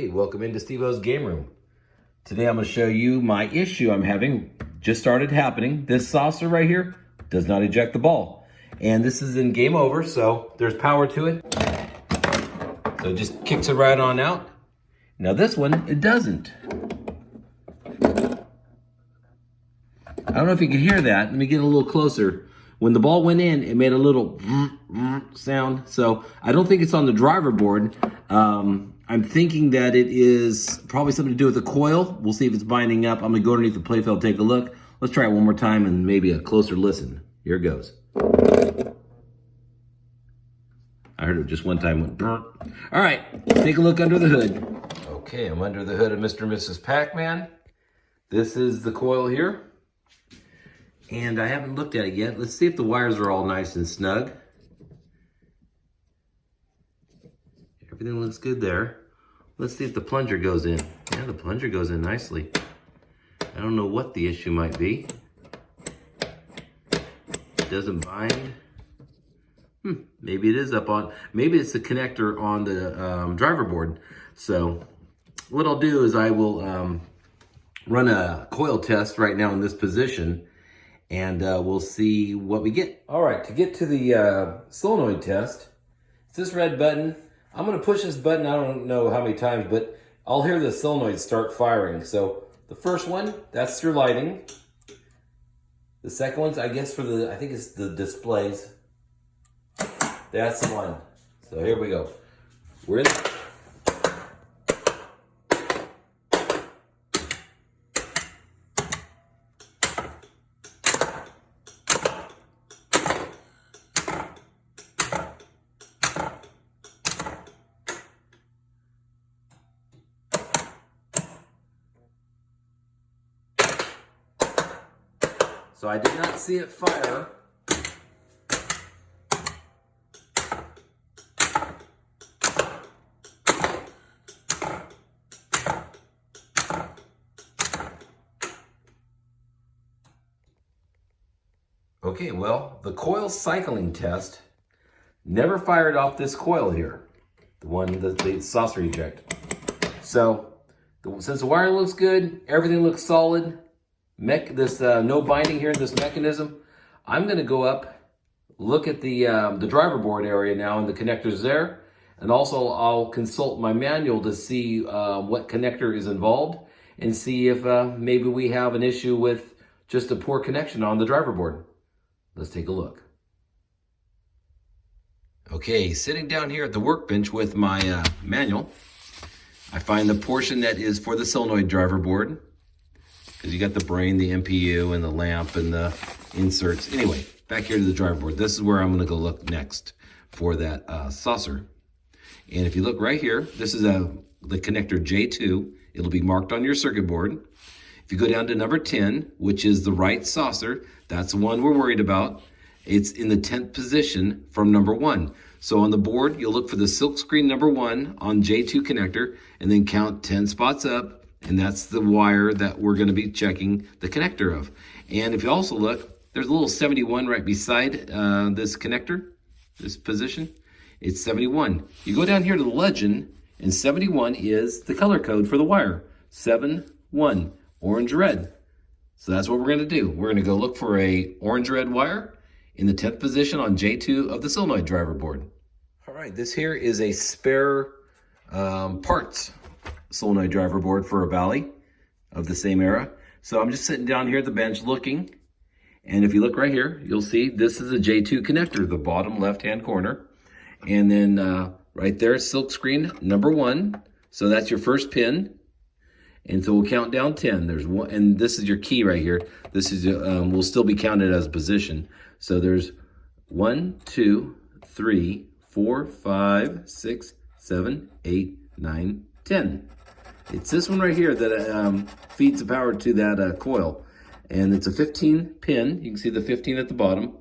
Hey, welcome into Steveo's Game Room. Today I'm going to show you my issue I'm having. Just started happening. This saucer right here does not eject the ball. And this is in game over, so there's power to it. So it just kicks it right on out. Now this one, it doesn't. I don't know if you can hear that. Let me get a little closer. When the ball went in, it made a little sound. So I don't think it's on the driver board. I'm thinking that it is probably something to do with the coil. We'll see if it's binding up. I'm gonna go underneath the playfield, take a look. Let's try it one more time and maybe a closer listen. Here it goes. I heard it just one time. Went. All right, take a look under the hood. Okay, I'm under the hood of Mr. and Mrs. Pac-Man. This is the coil here. And I haven't looked at it yet. Let's see if the wires are all nice and snug. Everything looks good there. Let's see if the plunger goes in. Yeah, the plunger goes in nicely. I don't know what the issue might be. It doesn't bind. Maybe it is up on, maybe it's the connector on the driver board. So what I'll do is I will run a coil test right now in this position, and we'll see what we get. All right, to get to the solenoid test, it's this red button. I'm gonna push this button, I don't know how many times, but I'll hear the solenoid start firing. So the first one, that's your lighting. The second one's, I guess, for the, I think it's the displays. That's the one. So here we go. We're in. So I did not see it fire. Okay, well, the coil cycling test never fired off this coil here, the one, the saucer eject. So, since the wiring looks good, everything looks solid, no binding here in this mechanism, I'm going to go up, look at the driver board area now and the connectors there, and also I'll consult my manual to see what connector is involved and see if maybe we have an issue with just a poor connection on the driver board. Let's take a look. Okay, sitting down here at the workbench with my manual, I find the portion that is for the solenoid driver board, because you got the brain, the MPU, and the lamp, and the inserts. Anyway, back here to the driver board. This is where I'm gonna go look next for that saucer. And if you look right here, this is the connector J2. It'll be marked on your circuit board. If you go down to number 10, which is the right saucer, that's the one we're worried about. It's in the 10th position from number 1. So on the board, you'll look for the silk screen number 1 on J2 connector, and then count 10 spots up, and that's the wire that we're going to be checking the connector of. And if you also look, there's a little 71 right beside this connector, this position. It's 71. You go down here to the legend, and 71 is the color code for the wire. 7-1. Orange red. So that's what we're going to do. We're going to go look for a orange red wire in the 10th position on J2 of the solenoid driver board. All right, this here is a spare parts solenoid driver board for a Bally of the same era. So I'm just sitting down here at the bench looking, and if you look right here, you'll see this is a J2 connector, the bottom left-hand corner, and then right there, silk screen number 1. So that's your first pin. And so we'll count down 10. There's one, and this is your key right here. This is will still be counted as position. So there's 1, 2, 3, 4, 5, 6, 7, 8, 9, 10. It's this one right here that feeds the power to that coil, and it's a 15 pin. You can see the 15 at the bottom.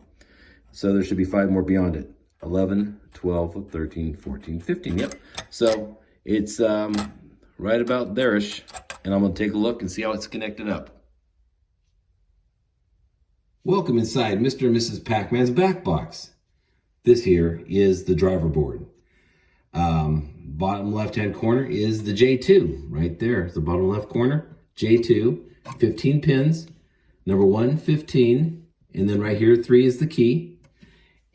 So there should be 5 more beyond it. 11, 12, 13, 14, 15. Yep. So it's right about there-ish. And I'm going to take a look and see how it's connected up. Welcome inside Mr. and Mrs. Pac-Man's back box. This here is the driver board. bottom left-hand corner is the J2. Right there, the bottom left corner, J2, 15 pins, number 1, 15, and then right here, 3 is the key.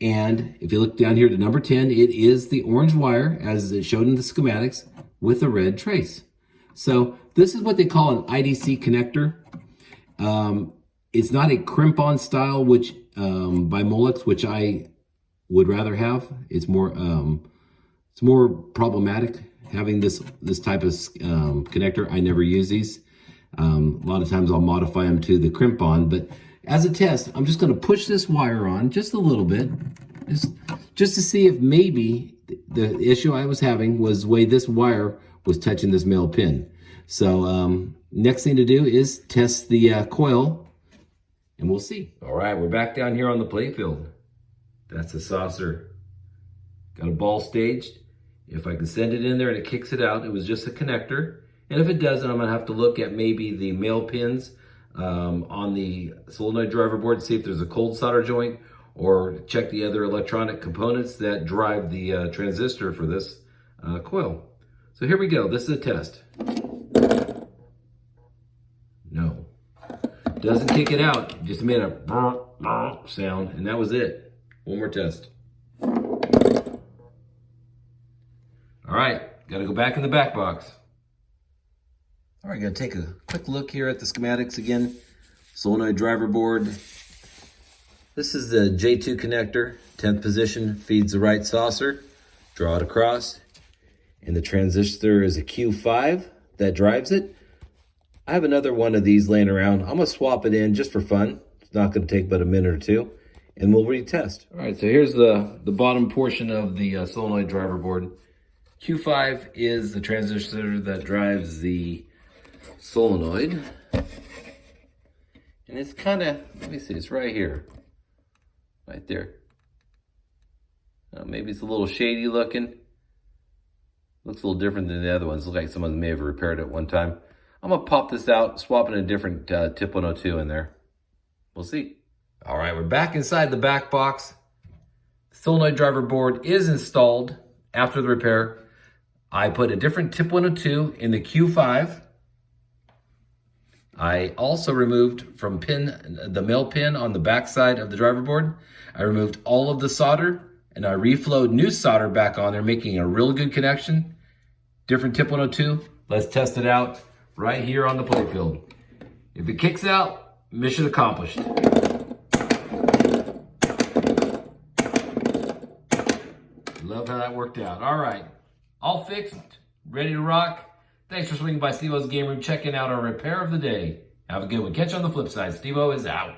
And if you look down here to number 10, it is the orange wire, as it showed in the schematics, with a red trace. So this is what they call an IDC connector. It's not a crimp-on style, which by Molex, which I would rather have. It's more problematic having this type of connector. I never use these. A lot of times I'll modify them to the crimp-on, but as a test, I'm just going to push this wire on just a little bit, just to see if maybe the issue I was having was the way this wire was touching this male pin. So next thing to do is test the coil, and we'll see. All right, we're back down here on the playfield. That's a saucer. Got a ball staged. If I can send it in there and it kicks it out, it was just a connector. And if it doesn't, I'm going to have to look at maybe the male pins on the solenoid driver board, see if there's a cold solder joint, or check the other electronic components that drive the transistor for this coil. So here we go. This is a test. No. Doesn't kick it out. Just made a sound, and that was it. One more test. All right. Got to go back in the back box. All right, going to take a quick look here at the schematics again. Solenoid driver board. This is the J2 connector. 10th position feeds the right saucer. Draw it across. And the transistor is a Q5 that drives it. I have another one of these laying around. I'm going to swap it in just for fun. It's not going to take but a minute or two. And we'll retest. All right, so here's the bottom portion of the solenoid driver board. Q5 is the transistor that drives the solenoid, and it's kind of, let me see, it's right here, right there. Maybe it's a little shady looking. Looks a little different than the other ones. Looks like someone may have repaired it at one time. I'm gonna pop this out, swapping a different tip 102 in there. We'll see. All right, we're back inside the back box. The solenoid driver board is installed after the repair. I put a different tip 102 in the Q5. I also removed from the male pin on the back side of the driver board. I removed all of the solder, and I reflowed new solder back on there, making a real good connection. Different tip 102. Let's test it out right here on the playfield. If it kicks out, mission accomplished. Love how that worked out. All right, all fixed, ready to rock. Thanks for swinging by Steveo's Game Room, checking out our repair of the day. Have a good one. Catch you on the flip side. Steveo is out.